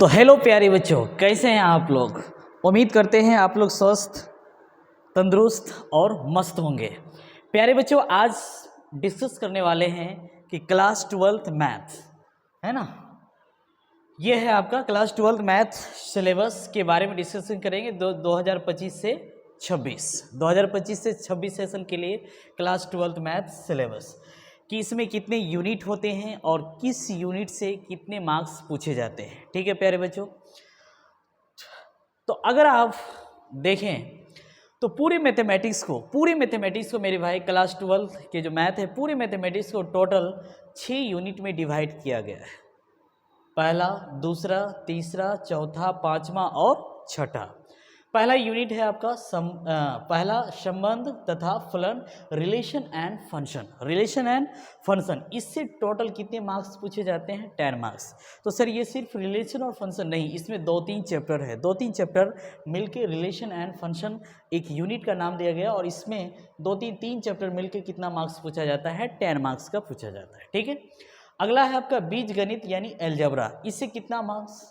तो हेलो प्यारे बच्चों, कैसे हैं आप लोग। उम्मीद करते हैं आप लोग स्वस्थ, तंदुरुस्त और मस्त होंगे। प्यारे बच्चों, आज डिस्कस करने वाले हैं कि क्लास 12th मैथ है ना, ये है आपका क्लास 12th मैथ सिलेबस के बारे में डिस्कशन करेंगे। 2025 से 26 सेशन के लिए क्लास 12th मैथ सिलेबस कि इसमें कितने यूनिट होते हैं और किस यूनिट से कितने मार्क्स पूछे जाते हैं। ठीक है प्यारे बच्चों, तो अगर आप देखें तो पूरे मैथमेटिक्स को मेरे भाई क्लास 12 के जो मैथ है, पूरे मैथमेटिक्स को टोटल 6 यूनिट में डिवाइड किया गया है। पहला, दूसरा, तीसरा, चौथा, पांचवा और छठा। पहला यूनिट है आपका पहला संबंध तथा फलन, रिलेशन एंड फंक्शन। इससे टोटल कितने मार्क्स पूछे जाते हैं? 10 मार्क्स। तो सर ये सिर्फ रिलेशन और फंक्शन नहीं, इसमें 2-3 चैप्टर है, 2-3 चैप्टर मिलके रिलेशन एंड फंक्शन एक यूनिट का नाम दिया गया और इसमें 2-3 चैप्टर मिलके कितना मार्क्स पूछा जाता है? 10 मार्क्स का पूछा जाता है। ठीक है, अगला है आपका बीज गणित यानी अलजेब्रा। इससे कितना मार्क्स?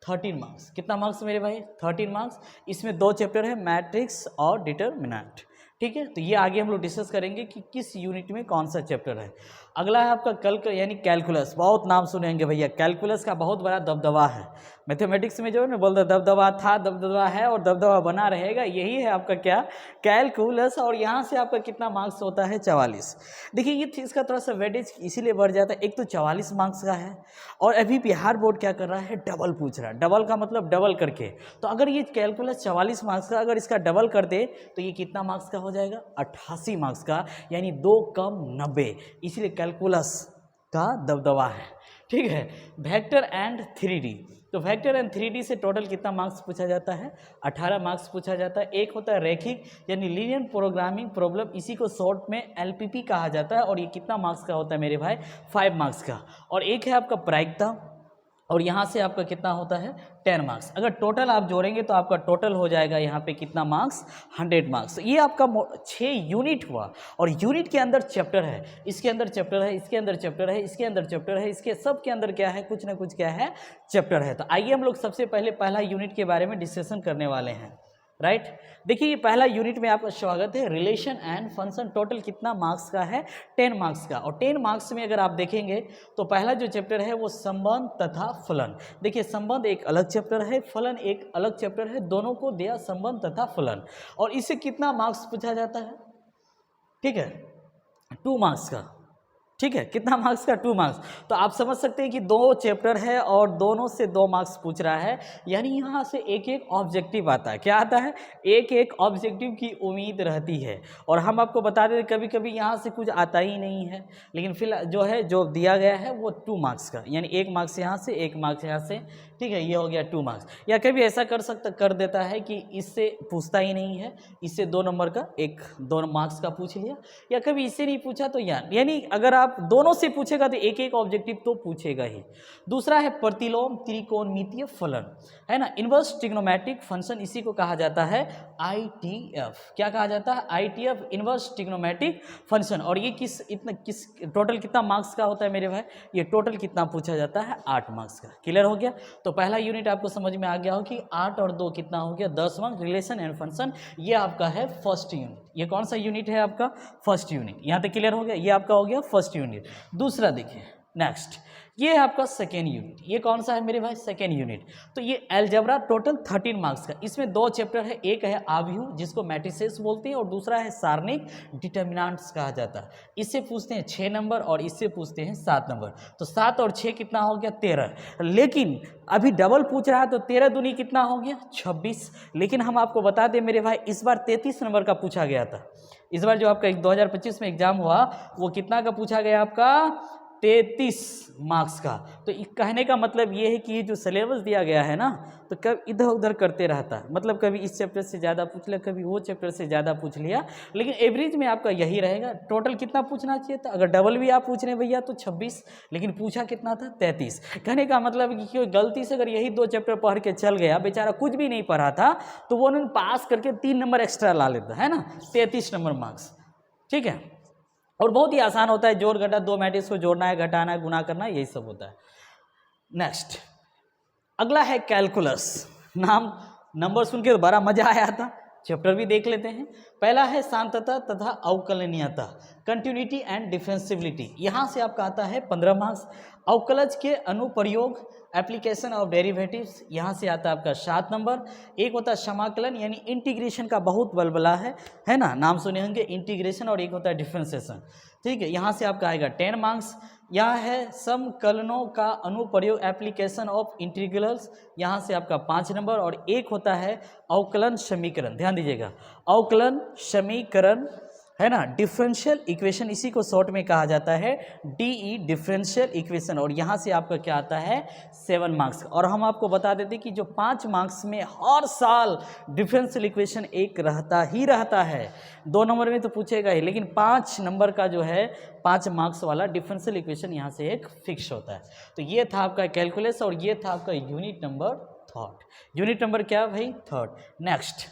13 मार्क्स। कितना मार्क्स मेरे भाई? 13 मार्क्स। इसमें 2 चैप्टर है, मैट्रिक्स और डिटरमिनेंट। ठीक है, तो ये आगे हम लोग डिस्कस करेंगे कि किस यूनिट में कौन सा चैप्टर है। अगला है आपका कल यानी कैलकुलस। बहुत नाम सुनेंगे भैया, कैलकुलस का बहुत बड़ा दबदबा है मैथमेटिक्स में, जो है ना बोलते दबदबा था, दबदबा है और दबदबा बना रहेगा। यही है आपका क्या? कैलकुलस। और यहाँ से आपका कितना मार्क्स होता है? 44। देखिए ये इसका थोड़ा सा वेटेज इसीलिए बढ़ जाता है, एक तो 44 मार्क्स का है और अभी बिहार बोर्ड क्या कर रहा है? डबल पूछ रहा है। डबल का मतलब डबल करके, तो अगर ये कैलकुलस 44 मार्क्स का अगर इसका डबल कर दे तो ये कितना मार्क्स का हो जाएगा? 88 मार्क्स का, यानी 2 कम 90। इसलिए कैलकुलस का दबदबा है। ठीक है, वेक्टर एंड 3D। तो वेक्टर एंड 3D से टोटल कितना मार्क्स पूछा जाता है? 18 मार्क्स पूछा जाता है। एक होता है रैखिक यानी लीनियर प्रोग्रामिंग प्रॉब्लम, इसी को शॉर्ट में LPP कहा जाता है और ये कितना मार्क्स का होता है मेरे भाई? 5 मार्क्स का। और एक है आपका प्रायिकता और यहाँ से आपका कितना होता है? 10 मार्क्स। अगर टोटल आप जोड़ेंगे तो आपका टोटल हो जाएगा यहाँ पे कितना मार्क्स? 100 मार्क्स। ये आपका 6 यूनिट हुआ और यूनिट के अंदर चैप्टर है, इसके अंदर चैप्टर है, इसके अंदर चैप्टर है, इसके अंदर चैप्टर है, इसके सब के अंदर क्या है? कुछ ना कुछ क्या है? चैप्टर है। तो आइए हम लोग सबसे पहले पहला यूनिट के बारे में डिस्कशन करने वाले हैं। राइट, देखिए ये पहला यूनिट में आपका स्वागत है। रिलेशन एंड फंक्शन टोटल कितना मार्क्स का है? 10 मार्क्स का। और 10 मार्क्स में अगर आप देखेंगे तो पहला जो चैप्टर है वो संबंध तथा फलन। देखिए संबंध एक अलग चैप्टर है, फलन एक अलग चैप्टर है, दोनों को दिया संबंध तथा फलन। और इससे कितना मार्क्स पूछा जाता है? ठीक है, 2 मार्क्स का। ठीक है, कितना मार्क्स का? 2 मार्क्स। तो आप समझ सकते हैं कि 2 चैप्टर है और दोनों से 2 मार्क्स पूछ रहा है, यानी यहाँ से एक एक ऑब्जेक्टिव आता है। क्या आता है? एक एक ऑब्जेक्टिव की उम्मीद रहती है। और हम आपको बता दें कभी कभी यहाँ से कुछ आता ही नहीं है, लेकिन फिलहाल जो है जो दिया गया है वो 2 मार्क्स का, यानी 1 मार्क्स यहाँ से, 1 मार्क्स यहाँ से। ठीक है, ये हो गया 2 मार्क्स। या कभी ऐसा कर देता है कि इससे पूछता ही नहीं है, इससे 2 नंबर का 2 मार्क्स का पूछ लिया, या कभी इससे नहीं पूछा तो यानी अगर आप दोनों से पूछेगा तो एक एक ऑब्जेक्टिव तो पूछेगा ही। दूसरा है प्रतिलोम त्रिकोणमितीय फलन, है ना, इनवर्स ट्रिग्नोमेट्रिक फंक्शन, इसी को कहा जाता है ITF। क्या कहा जाता है? ITF, inverse trigonometric function. और ये किस टोटल कितना मार्क्स का होता है मेरे भाई? ये टोटल कितना पूछा जाता है? 8 मार्क्स का। क्लियर हो गया? तो पहला यूनिट आपको समझ में आ गया हो कि 8 और 2 कितना हो गया? 10 मार्क्स। रिलेशन एंड फंक्शन ये आपका है फर्स्ट यूनिट। ये कौन सा यूनिट है आपका? First unit. यहाँ तक क्लियर हो गया? ये आपका हो गया फर्स्ट यूनिट। दूसरा देखिए, नेक्स्ट ये है आपका सेकेंड यूनिट। ये कौन सा है मेरे भाई? Second unit. तो ये अलजेब्रा टोटल 13 मार्क्स का। इसमें 2 चैप्टर है, एक है आव्यूह जिसको मैट्रिसेस बोलते हैं और दूसरा है सारणिक डिटर्मिनेंट्स कहा जाता है। इससे पूछते हैं 6 नंबर और इससे पूछते हैं 7 नंबर। तो 7 और 6 कितना हो गया? 13। लेकिन अभी डबल पूछ रहा है तो 13 दूनी कितना हो गया? 26। लेकिन हम आपको बता दें मेरे भाई, इस बार 33 नंबर का पूछा गया था। इस बार जो आपका 2025 में एग्जाम हुआ वो कितना का पूछा गया? आपका 33 मार्क्स का। तो कहने का मतलब ये है कि ये जो सिलेबस दिया गया है ना, तो कभी इधर उधर करते रहता है, मतलब कभी इस चैप्टर से ज़्यादा पूछ लिया, कभी वो चैप्टर से ज़्यादा पूछ लिया, लेकिन एवरेज में आपका यही रहेगा। टोटल कितना पूछना चाहिए था? अगर डबल भी आप पूछ रहे हैं भैया तो 26, लेकिन पूछा कितना था? 33। कहने का मतलब कि गलती से अगर यही 2 चैप्टर पढ़ के चल गया, बेचारा कुछ भी नहीं पढ़ा था, तो वो उन्होंने पास करके 3 नंबर एक्स्ट्रा ला लेता है ना, 33 नंबर मार्क्स। ठीक है, और बहुत ही आसान होता है, जोड़ घटा 2 मैट्रिक्स को जोड़ना है, घटाना है, गुना करना है, यही सब होता है। नेक्स्ट अगला है कैलकुलस। नाम नंबर सुन के बड़ा मजा आया था, चैप्टर भी देख लेते हैं। पहला है सांतता तथा अवकलनीयता, कंटिन्यूटी एंड डिफरेंसिबिलिटी। यहाँ से आपका आता है 15 मार्क्स। अवकलज के अनुप्रयोग, एप्लीकेशन ऑफ डेरिवेटिव्स, यहाँ से आता है आपका 7 नंबर। एक होता है समाकलन यानी इंटीग्रेशन का बहुत बलबला है ना, नाम सुने होंगे इंटीग्रेशन, और एक होता है डिफरेंशिएशन, ठीक है, यहाँ से आपका आएगा 10 मार्क्स। यहाँ है समकलनों का अनुप्रयोग, एप्लीकेशन ऑफ इंटीग्रल्स, यहाँ से आपका 5 नंबर। और एक होता है अवकलन समीकरण, ध्यान दीजिएगा, अवकलन समीकरण है ना, डिफरेंशियल इक्वेशन, इसी को शॉर्ट में कहा जाता है डीई, डिफरेंशियल इक्वेशन, और यहाँ से आपका क्या आता है 7 मार्क्स। और हम आपको बता देते कि जो 5 मार्क्स में हर साल डिफरेंशियल इक्वेशन एक रहता ही रहता है, 2 नंबर में तो पूछेगा ही, लेकिन 5 नंबर का जो है 5 मार्क्स वाला डिफरेंशियल इक्वेशन यहाँ से एक फिक्स होता है। तो ये था आपका कैलकुलस, और ये था आपका यूनिट नंबर 3। यूनिट नंबर क्या भाई 3। नेक्स्ट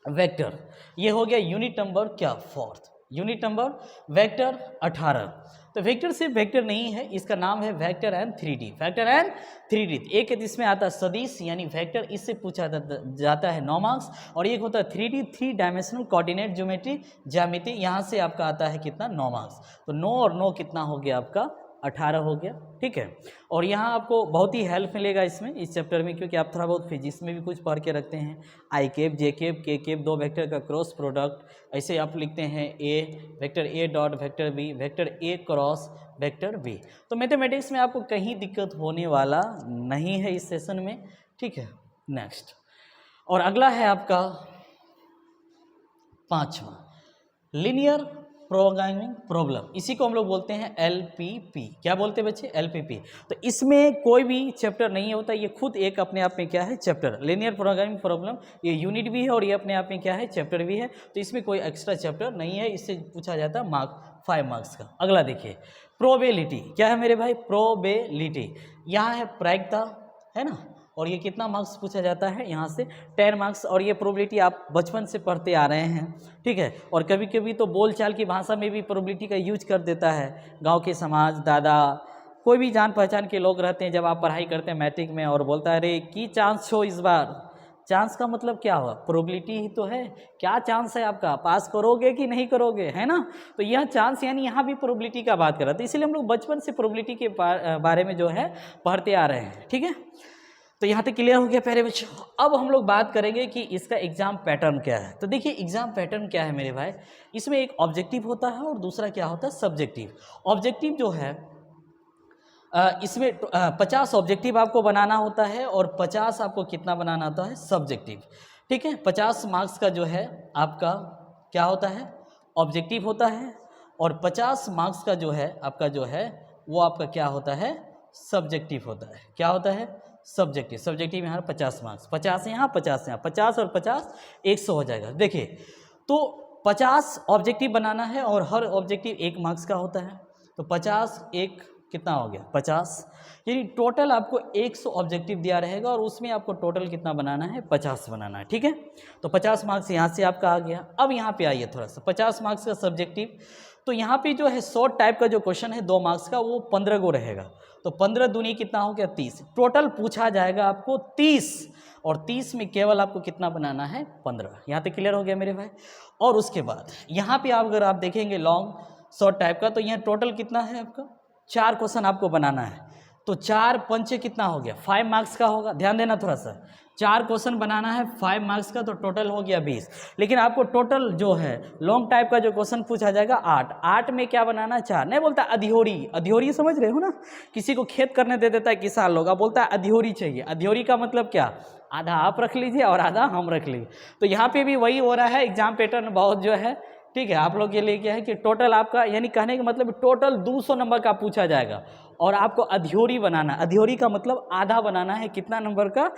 वेक्टर, ये हो गया यूनिट नंबर क्या 4th। Unit number vector 18। तो वेक्टर सिर्फ वेक्टर नहीं है, इसका नाम है vector and 3D। Vector and 3D, एक इसमें आता है सदिश यानी वेक्टर, इससे पूछा जाता है 9 मार्क्स। और एक होता है 3D, 3 डायमेंशनल कोऑर्डिनेट ज्यामिति, यहाँ से आपका आता है कितना 9 मार्क्स। तो 9 और 9 कितना हो गया आपका 18 हो गया, ठीक है। और यहाँ आपको बहुत ही हेल्प मिलेगा इसमें, इस चैप्टर में, क्योंकि आप थोड़ा बहुत फिजिक्स में भी कुछ पढ़ के रखते हैं। I cap, J cap, K cap, 2 vector का क्रॉस प्रोडक्ट, ऐसे आप लिखते हैं A vector A dot vector B, vector A cross vector B. तो मैथमेटिक्स में आपको कहीं दिक्कत होने वाला नहीं है इस सेशन में, ठीक है। नेक्स्ट, और अगला है आपका 5वां, लीनियर प्रोग्रामिंग प्रॉब्लम, इसी को हम लोग बोलते हैं LPP। क्या बोलते हैं बच्चे? LPP। तो इसमें कोई भी चैप्टर नहीं होता, ये खुद एक अपने आप में क्या है चैप्टर। लीनियर प्रोग्रामिंग प्रॉब्लम ये यूनिट भी है और ये अपने आप में क्या है चैप्टर भी है, तो इसमें कोई एक्स्ट्रा चैप्टर नहीं है, इससे पूछा जाता है 5 मार्क्स का। अगला देखिए प्रोबेबिलिटी, क्या है मेरे भाई प्रोबेबिलिटी, यहाँ है प्रायिकता, है ना, और ये कितना मार्क्स पूछा जाता है यहाँ से 10 मार्क्स। और ये प्रोबेबिलिटी आप बचपन से पढ़ते आ रहे हैं, ठीक है। और कभी कभी तो बोलचाल की भाषा में भी प्रोबेबिलिटी का यूज कर देता है, गांव के समाज, दादा, कोई भी जान पहचान के लोग रहते हैं, जब आप पढ़ाई करते हैं मैट्रिक में और बोलता है अरे की चांस हो इस बार, चांस का मतलब क्या हुआ, प्रोबेबिलिटी ही तो है, क्या चांस है आपका, पास करोगे कि नहीं करोगे, है ना। तो यह चांस यानी यहाँ भी प्रोबेबिलिटी का बात कर रहा था, इसीलिए हम लोग बचपन से प्रोबेबिलिटी के बारे में जो है पढ़ते आ रहे हैं, ठीक है। तो यहाँ तक क्लियर हो गया प्यारे बच्चों। अब हम लोग बात करेंगे कि इसका एग्जाम पैटर्न क्या है। तो देखिए एग्जाम पैटर्न क्या है मेरे भाई, इसमें एक ऑब्जेक्टिव होता है और दूसरा क्या होता है सब्जेक्टिव। ऑब्जेक्टिव जो है इसमें 50 ऑब्जेक्टिव आपको बनाना होता है और 50 आपको कितना बनाना होता है सब्जेक्टिव, ठीक है। 50 मार्क्स का जो है आपका क्या होता है ऑब्जेक्टिव होता है, और 50 मार्क्स का जो है आपका जो है वो आपका क्या होता है सब्जेक्टिव होता है। क्या होता है सब्जेक्टिव। सब्जेक्टिव यहाँ 50 मार्क्स, 50 यहाँ 50 यहाँ, 50 और 50 100 हो जाएगा। देखिए तो 50 ऑब्जेक्टिव बनाना है और हर ऑब्जेक्टिव 1 मार्क्स का होता है, तो 50 एक कितना हो गया 50, यानी टोटल आपको 100 ऑब्जेक्टिव दिया रहेगा और उसमें आपको टोटल कितना बनाना है 50 बनाना है, ठीक है। तो 50 मार्क्स यहाँ से आपका आ गया। अब यहाँ पे आइए थोड़ा सा 50 मार्क्स का सब्जेक्टिव, तो यहाँ पे जो है शॉर्ट टाइप का जो क्वेश्चन है 2 मार्क्स का वो 15 गो रहेगा, तो 15 दूनी कितना हो गया 30, टोटल पूछा जाएगा आपको 30, और 30 में केवल आपको कितना बनाना है 15। यहाँ तक क्लियर हो गया मेरे भाई। और उसके बाद यहाँ पे आप अगर आप देखेंगे लॉन्ग शॉर्ट टाइप का, तो यहाँ टोटल कितना है आपका 4 क्वेश्चन आपको बनाना है, तो 4 पंचे कितना हो गया 5 मार्क्स का होगा। ध्यान देना थोड़ा सा, 4 क्वेश्चन बनाना है 5 मार्क्स का, तो टोटल हो गया 20। लेकिन आपको टोटल जो है लॉन्ग टाइप का जो क्वेश्चन पूछा जाएगा 8 में क्या बनाना है 4, नहीं बोलता अधियोरी, अधियोरी समझ रहे हो ना, किसी को खेत करने दे देता है किसान लोग, अब बोलता है अधियोरी चाहिए। अधियोरी का मतलब क्या, आधा आप रख लीजिए और आधा हम रख लीजिए। तो यहाँ पे भी वही हो रहा है, एग्जाम पैटर्न बहुत जो है ठीक है आप लोग के लिए क्या है कि टोटल आपका यानी कहने का मतलब टोटल 200 नंबर का पूछा जाएगा और आपको अधियोरी बनाना, अधियोरी का मतलब आधा बनाना है कितना नंबर का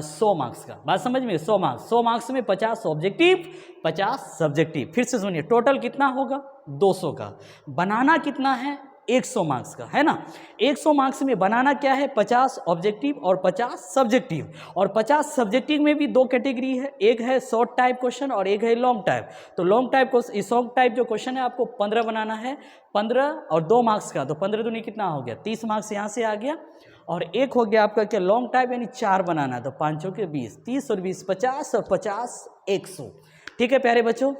100 मार्क्स का। बात समझ में 100 मार्क्स, 100 मार्क्स में 50 ऑब्जेक्टिव 50 सब्जेक्टिव। फिर से सुनिए टोटल कितना होगा 200 का, बनाना कितना है 100 मार्क्स का, है ना। 100 मार्क्स में बनाना क्या है, 50 ऑब्जेक्टिव और 50 सब्जेक्टिव। और 50 सब्जेक्टिव में भी दो कैटेगरी है, एक है शॉर्ट टाइप क्वेश्चन और एक है लॉन्ग टाइप। तो लॉन्ग टाइप शॉर्ट टाइप जो क्वेश्चन है आपको 15 बनाना है, 15 और 2 मार्क्स का, तो 15 दूनी कितना हो गया, 30 मार्क्स यहाँ से आ गया। और एक हो गया आपका क्या, लॉन्ग टाइप, यानी 4 बनाना है, तो 5 के 20, 30 और 20 50 और 50 100। ठीक है प्यारे बच्चों,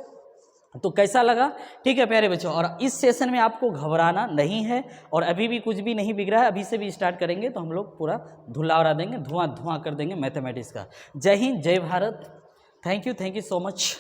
तो कैसा लगा, ठीक है प्यारे बच्चों। और इस सेशन में आपको घबराना नहीं है, और अभी भी कुछ भी नहीं बिगड़ा है, अभी से भी स्टार्ट करेंगे तो हम लोग पूरा धुला उड़ा देंगे, धुआं धुआं कर देंगे मैथमेटिक्स का। जय हिंद, जय Bharat, thank you so much.